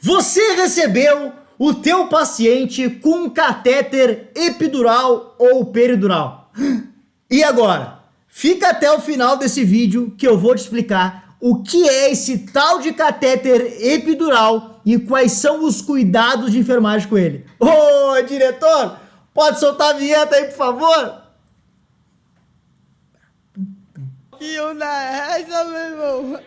Você recebeu o teu paciente com um catéter epidural ou peridural. E agora? Fica até o final desse vídeo que eu vou te explicar o que é esse tal de catéter epidural e quais são os cuidados de enfermagem com ele. Ô, diretor, pode soltar a vinheta aí, por favor? Que onda é essa, meu irmão?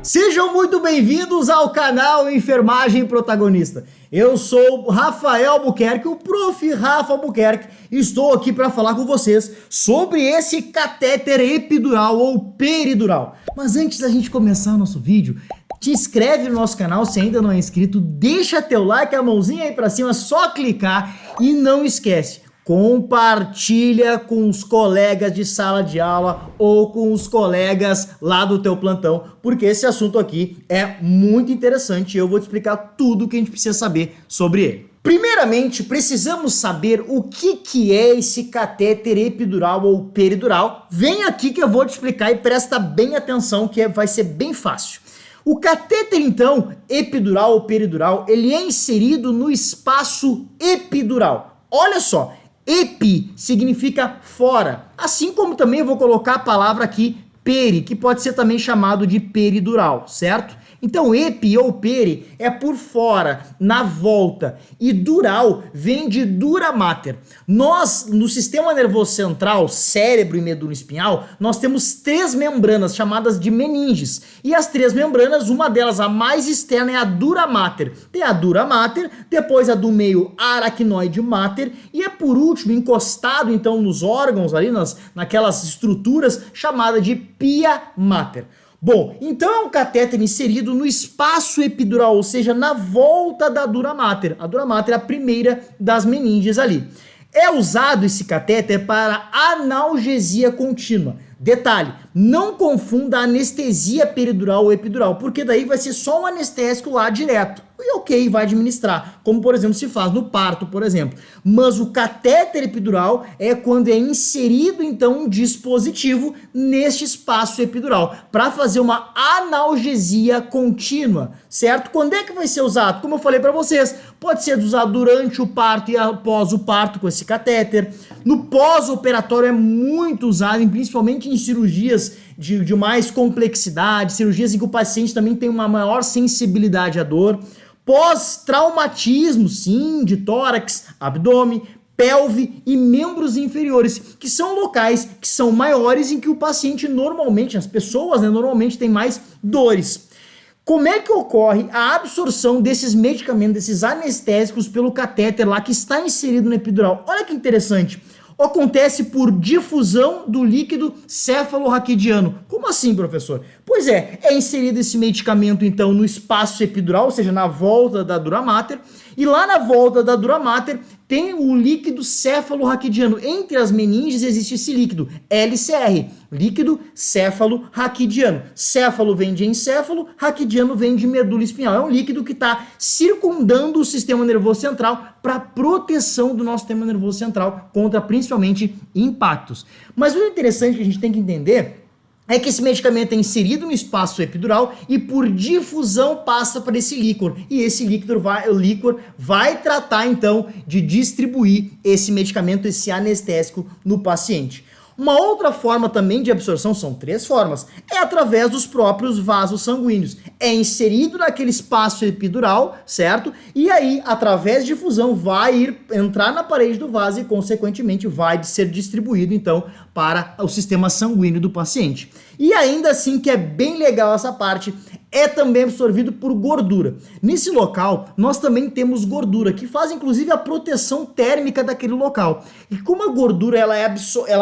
Sejam muito bem-vindos ao canal Enfermagem Protagonista. Eu sou o Rafael Albuquerque, o Prof. Rafa Albuquerque, e estou aqui para falar com vocês sobre esse catéter epidural ou peridural. Mas antes da gente começar o nosso vídeo, te inscreve no nosso canal se ainda não é inscrito, deixa teu like, a mãozinha aí para cima, só clicar e não esquece. Compartilha com os colegas de sala de aula ou com os colegas lá do teu plantão, porque esse assunto aqui é muito interessante e eu vou te explicar tudo o que a gente precisa saber sobre ele. Primeiramente, precisamos saber o que é esse catéter epidural ou peridural. Vem aqui que eu vou te explicar e presta bem atenção que vai ser bem fácil. O catéter, então, epidural ou peridural, ele é inserido no espaço epidural. Olha só. Epi significa fora, assim como também eu vou colocar a palavra aqui peri, que pode ser também chamado de peridural, certo? Então epi ou peri é por fora, na volta, e dural vem de dura mater. Nós, no sistema nervoso central, cérebro e medula espinhal, nós temos três membranas chamadas de meninges, e as três membranas, uma delas, a mais externa, é a dura mater. Tem a dura mater, depois a do meio, a aracnoide mater, e é por último, encostado então nos órgãos ali, naquelas estruturas, chamada de pia mater. Bom, então é um catéter inserido no espaço epidural, ou seja, na volta da dura mater. A dura mater é a primeira das meninges ali. É usado esse catéter para analgesia contínua. Detalhe, não confunda anestesia peridural ou epidural, porque daí vai ser só um anestésico lá direto. E ok, vai administrar, como por exemplo se faz no parto, por exemplo. Mas o catéter epidural é quando é inserido então um dispositivo neste espaço epidural, para fazer uma analgesia contínua, certo? Quando é que vai ser usado? Como eu falei para vocês, pode ser usado durante o parto e após o parto com esse catéter. No pós-operatório é muito usado, principalmente em cirurgias de mais complexidade, cirurgias em que o paciente também tem uma maior sensibilidade à dor. Pós-traumatismo, sim, de tórax, abdômen, pelve e membros inferiores, que são locais que são maiores em que o paciente normalmente, as pessoas, né, normalmente tem mais dores. Como é que ocorre a absorção desses medicamentos, desses anestésicos pelo catéter lá que está inserido no epidural? Olha que interessante. Acontece por difusão do líquido cefalorraquidiano. Como assim, professor? Pois é inserido esse medicamento então no espaço epidural, ou seja, na volta da dura mater, e lá na volta da dura mater tem o líquido cefalorraquidiano. Entre as meninges existe esse líquido, LCR, líquido cefalorraquidiano. Céfalo vem de encéfalo, raquidiano vem de medula espinhal. É um líquido que está circundando o sistema nervoso central para proteção do nosso sistema nervoso central contra principalmente impactos. Mas o interessante que a gente tem que entender é que esse medicamento é inserido no espaço epidural e por difusão passa para esse líquor. E esse líquor vai tratar então de distribuir esse medicamento, esse anestésico no paciente. Uma outra forma também de absorção, são três formas, é através dos próprios vasos sanguíneos. É inserido naquele espaço epidural, certo? E aí, através de difusão, vai entrar na parede do vaso e, consequentemente, vai ser distribuído, então, para o sistema sanguíneo do paciente. E ainda assim, que é bem legal essa parte, é também absorvido por gordura. Nesse local, nós também temos gordura, que faz inclusive a proteção térmica daquele local. E como a gordura ela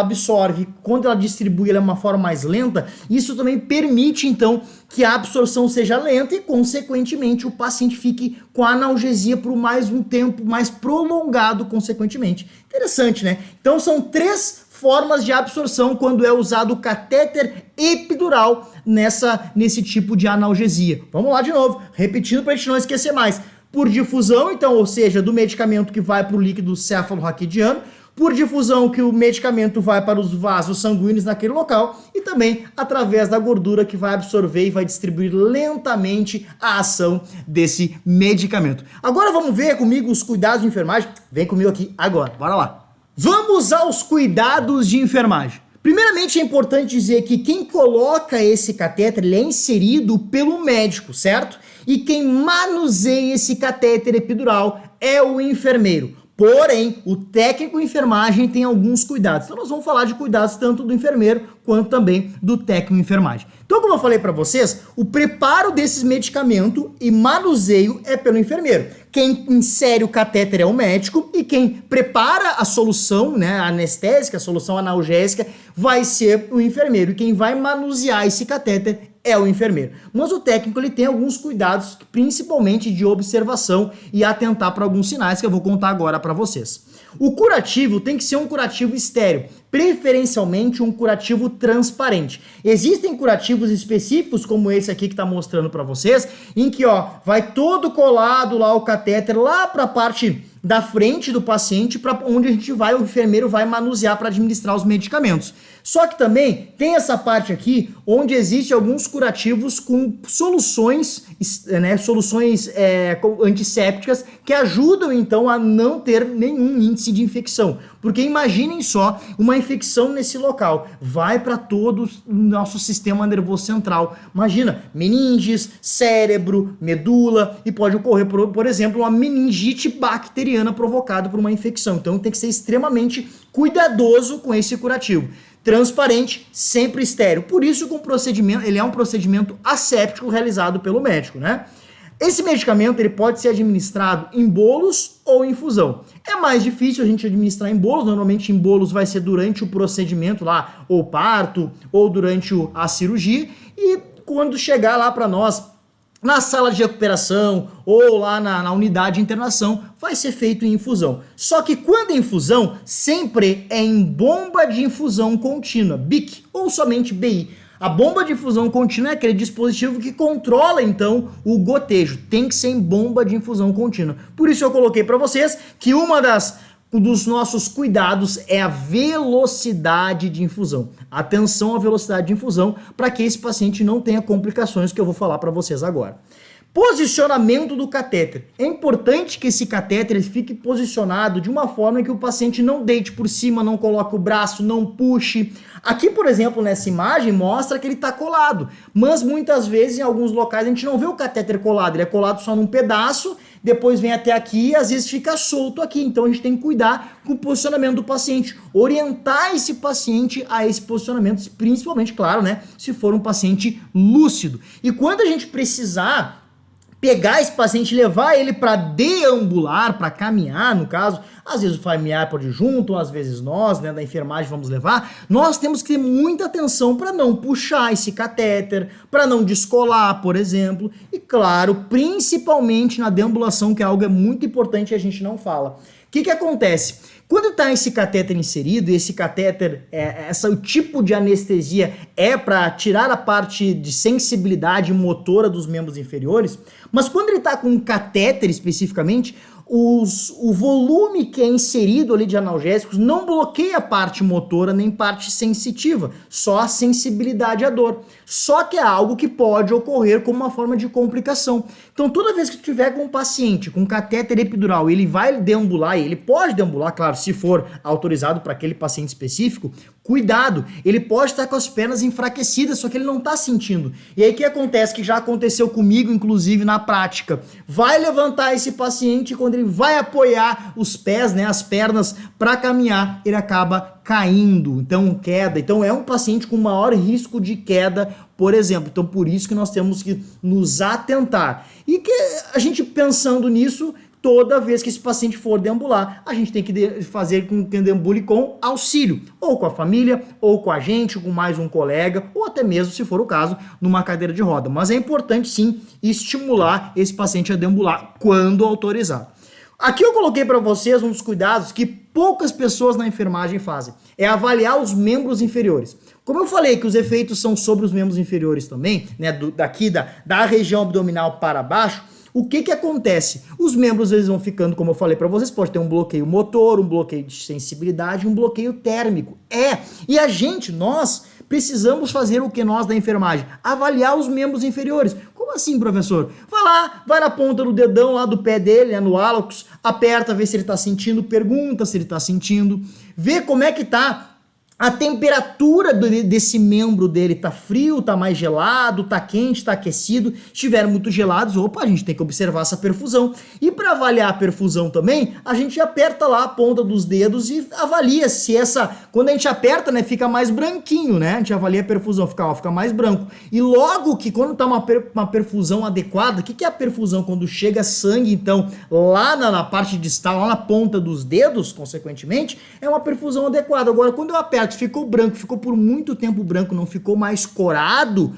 absorve, quando ela distribui ela é uma forma mais lenta, isso também permite então que a absorção seja lenta e consequentemente o paciente fique com a analgesia por mais um tempo mais prolongado consequentemente. Interessante, né? Então são três formas de absorção quando é usado o catéter epidural nesse tipo de analgesia. Vamos lá de novo, repetindo para a gente não esquecer mais. por difusão, então, ou seja, do medicamento que vai para o líquido céfalo-raquidiano, por difusão que o medicamento vai para os vasos sanguíneos naquele local e também através da gordura que vai absorver e vai distribuir lentamente a ação desse medicamento. Agora vamos ver comigo os cuidados de enfermagem. Vem comigo aqui agora, bora lá. Vamos aos cuidados de enfermagem. Primeiramente é importante dizer que quem coloca esse catéter ele é inserido pelo médico, certo? E quem manuseia esse catéter epidural é o enfermeiro. Porém, o técnico de enfermagem tem alguns cuidados. Então nós vamos falar de cuidados tanto do enfermeiro quanto também do técnico de enfermagem. Então, como eu falei para vocês, o preparo desses medicamentos e manuseio é pelo enfermeiro. Quem insere o catéter é o médico e quem prepara a solução, né, a anestésica, a solução analgésica, vai ser o enfermeiro. E quem vai manusear esse catéter é o enfermeiro. Mas o técnico ele tem alguns cuidados, principalmente de observação e atentar para alguns sinais que eu vou contar agora para vocês. O curativo tem que ser um curativo estéril, preferencialmente um curativo transparente. Existem curativos específicos, como esse aqui que está mostrando para vocês, em que ó, vai todo colado lá o catéter lá para a parte da frente do paciente, para onde o enfermeiro vai manusear para administrar os medicamentos. Só que também tem essa parte aqui, onde existe alguns curativos com soluções, né, antissépticas, que ajudam então a não ter nenhum índice de infecção. Porque imaginem só, uma infecção nesse local vai para todo o nosso sistema nervoso central. Imagina, meninges, cérebro, medula, e pode ocorrer, por exemplo, uma meningite bacteriana provocada por uma infecção. Então tem que ser extremamente cuidadoso com esse curativo. Transparente, sempre estéril. Por isso que o procedimento, ele é um procedimento asséptico realizado pelo médico, né? Esse medicamento ele pode ser administrado em bolos ou em infusão. É mais difícil a gente administrar em bolos, normalmente em bolos vai ser durante o procedimento lá, ou parto, ou durante a cirurgia, e quando chegar lá para nós, na sala de recuperação ou lá na unidade de internação, vai ser feito em infusão. Só que quando é infusão, sempre é em bomba de infusão contínua, BIC, ou somente BI. A bomba de infusão contínua é aquele dispositivo que controla, então, o gotejo. Tem que ser em bomba de infusão contínua. Por isso eu coloquei para vocês que dos nossos cuidados é a velocidade de infusão. Atenção à velocidade de infusão para que esse paciente não tenha complicações que eu vou falar para vocês agora. Posicionamento do catéter. É importante que esse catéter fique posicionado de uma forma que o paciente não deite por cima, não coloque o braço, não puxe. Aqui, por exemplo, nessa imagem mostra que ele está colado, mas muitas vezes em alguns locais a gente não vê o catéter colado, ele é colado só num pedaço, depois vem até aqui e às vezes fica solto aqui. Então a gente tem que cuidar com o posicionamento do paciente, orientar esse paciente a esse posicionamento, principalmente, claro, né, se for um paciente lúcido. E quando a gente precisar pegar esse paciente e levar ele para deambular, para caminhar, no caso, às vezes o familiar pode ir junto, às vezes nós, né, da enfermagem vamos levar, nós temos que ter muita atenção para não puxar esse catéter, para não descolar, por exemplo, e claro, principalmente na deambulação, que é algo muito importante e a gente não fala. O que acontece? Quando está esse catéter inserido, e esse catéter, o tipo de anestesia é para tirar a parte de sensibilidade motora dos membros inferiores, mas quando ele está com um catéter especificamente, o volume que é inserido ali de analgésicos não bloqueia a parte motora nem parte sensitiva, só a sensibilidade à dor. Só que é algo que pode ocorrer como uma forma de complicação. Então toda vez que tu tiver com um paciente com catéter epidural, ele vai deambular, e ele pode deambular, claro, se for autorizado para aquele paciente específico, cuidado, ele pode estar com as pernas enfraquecidas, só que ele não está sentindo. E aí o que acontece, que já aconteceu comigo, inclusive na prática, vai levantar esse paciente e quando ele vai apoiar os pés, né, as pernas para caminhar, ele acaba caindo, então queda. Então é um paciente com maior risco de queda, por exemplo. Então por isso que nós temos que nos atentar. E que a gente pensando nisso, toda vez que esse paciente for deambular, a gente tem que fazer com que deambule com auxílio, ou com a família, ou com a gente, ou com mais um colega, ou até mesmo, se for o caso, numa cadeira de roda. Mas é importante sim estimular esse paciente a deambular quando autorizado. Aqui eu coloquei para vocês um dos cuidados que poucas pessoas na enfermagem fazem, é avaliar os membros inferiores. Como eu falei que os efeitos são sobre os membros inferiores também, né, da região abdominal para baixo, o que acontece? Os membros eles vão ficando, como eu falei para vocês, pode ter um bloqueio motor, um bloqueio de sensibilidade, um bloqueio térmico. E nós precisamos fazer o que nós da enfermagem? Avaliar os membros inferiores. Como assim, professor? Vai na ponta do dedão lá do pé dele, né, no hálux, aperta, vê se ele está sentindo, pergunta se ele está sentindo, vê como é que tá a temperatura desse membro dele, tá frio, tá mais gelado, tá quente, tá aquecido. Se estiver muito gelados, a gente tem que observar essa perfusão. E para avaliar a perfusão também, a gente aperta lá a ponta dos dedos e avalia se quando a gente aperta, né, fica mais branquinho, né? A gente avalia a perfusão, fica mais branco. E logo que quando tá uma perfusão adequada, o que é a perfusão? Quando chega sangue, então, lá na parte distal, lá na ponta dos dedos, consequentemente, é uma perfusão adequada. Agora, quando eu aperto, ficou branco, ficou por muito tempo branco, não ficou mais corado,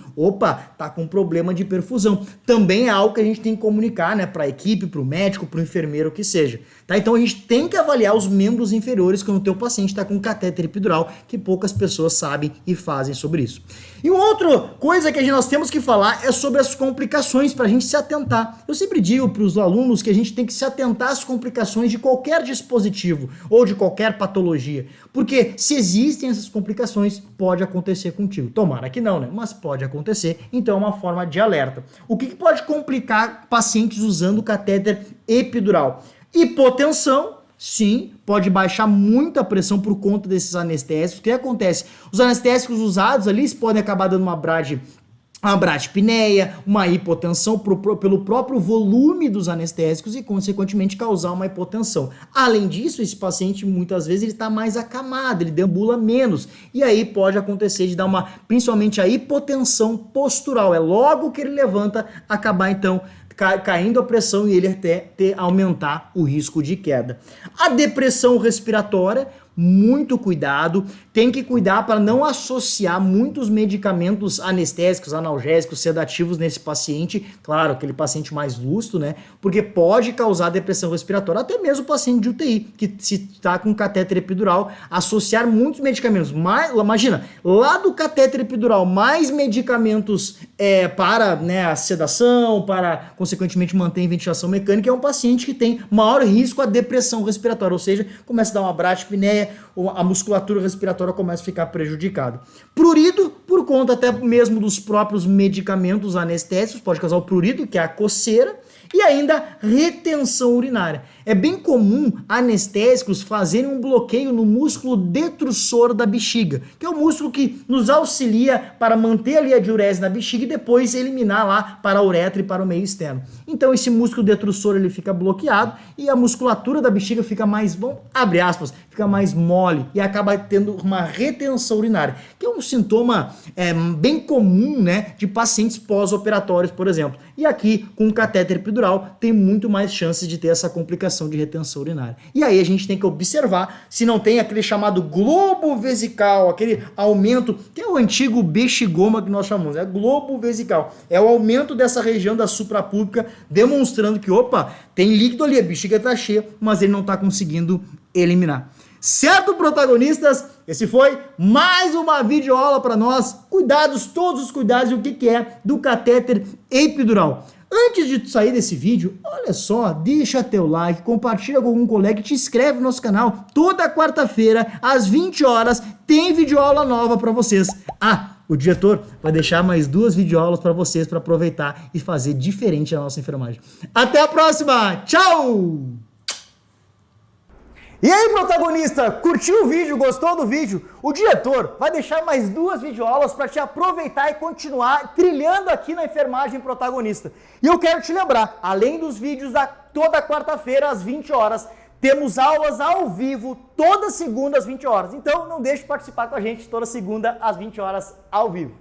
tá com problema de perfusão. Também é algo que a gente tem que comunicar, né, para a equipe, para o médico, para o enfermeiro, o que seja. Tá? Então a gente tem que avaliar os membros inferiores quando o teu paciente está com catéter epidural, que poucas pessoas sabem e fazem sobre isso. E uma outra coisa que nós temos que falar é sobre as complicações, para a gente se atentar. Eu sempre digo para os alunos que a gente tem que se atentar às complicações de qualquer dispositivo ou de qualquer patologia, porque se existem essas complicações, pode acontecer contigo. Tomara que não, né? Mas pode acontecer, então é uma forma de alerta. O que pode complicar pacientes usando catéter epidural? Hipotensão. Sim, pode baixar muita pressão por conta desses anestésicos. O que acontece? Os anestésicos usados ali podem acabar dando uma bradipineia, uma hipotensão pelo próprio volume dos anestésicos e, consequentemente, causar uma hipotensão. Além disso, esse paciente, muitas vezes, ele está mais acamado, ele deambula menos. E aí pode acontecer de dar principalmente a hipotensão postural. É logo que ele levanta, acabar, então, caindo a pressão e ele até aumentar o risco de queda. A depressão respiratória, muito cuidado, tem que cuidar para não associar muitos medicamentos anestésicos, analgésicos, sedativos nesse paciente, claro, aquele paciente mais lúcido, né, porque pode causar depressão respiratória, até mesmo o paciente de UTI, que se está com catéter epidural, associar muitos medicamentos, imagina, lá do catéter epidural, mais medicamentos para, né, a sedação, para, consequentemente, manter em ventilação mecânica, é um paciente que tem maior risco à depressão respiratória, ou seja, começa a dar uma bradipineia, a musculatura respiratória começa a ficar prejudicada. Prurido, por conta até mesmo dos próprios medicamentos anestésicos, pode causar o prurido, que é a coceira, e ainda retenção urinária. É bem comum anestésicos fazerem um bloqueio no músculo detrusor da bexiga, que é o músculo que nos auxilia para manter ali a diurese na bexiga e depois eliminar lá para a uretra e para o meio externo. Então esse músculo detrusor ele fica bloqueado e a musculatura da bexiga fica mais, abre aspas, fica mais mole e acaba tendo uma retenção urinária, que é um sintoma bem comum, né, de pacientes pós-operatórios, por exemplo. E aqui, com o catéter epidural, tem muito mais chances de ter essa complicação de retenção urinária. E aí a gente tem que observar se não tem aquele chamado globo vesical, aquele aumento, que é o antigo bexigoma que nós chamamos, é globo vesical. É o aumento dessa região da suprapúbica, demonstrando que, tem líquido ali, a bexiga está cheia, mas ele não está conseguindo eliminar. Certo, protagonistas? Esse foi mais uma videoaula para nós. Cuidados, todos os cuidados e o que é do catéter epidural. Antes de sair desse vídeo, olha só, deixa teu like, compartilha com algum colega e te inscreve no nosso canal. Toda quarta-feira, às 20 horas, tem videoaula nova para vocês. O diretor vai deixar mais 2 videoaulas para vocês para aproveitar e fazer diferente a nossa enfermagem. Até a próxima! Tchau! E aí, protagonista, curtiu o vídeo, gostou do vídeo? O diretor vai deixar mais 2 videoaulas para te aproveitar e continuar trilhando aqui na enfermagem protagonista. E eu quero te lembrar, além dos vídeos toda quarta-feira às 20 horas, temos aulas ao vivo toda segunda às 20 horas. Então não deixe de participar com a gente toda segunda às 20 horas ao vivo.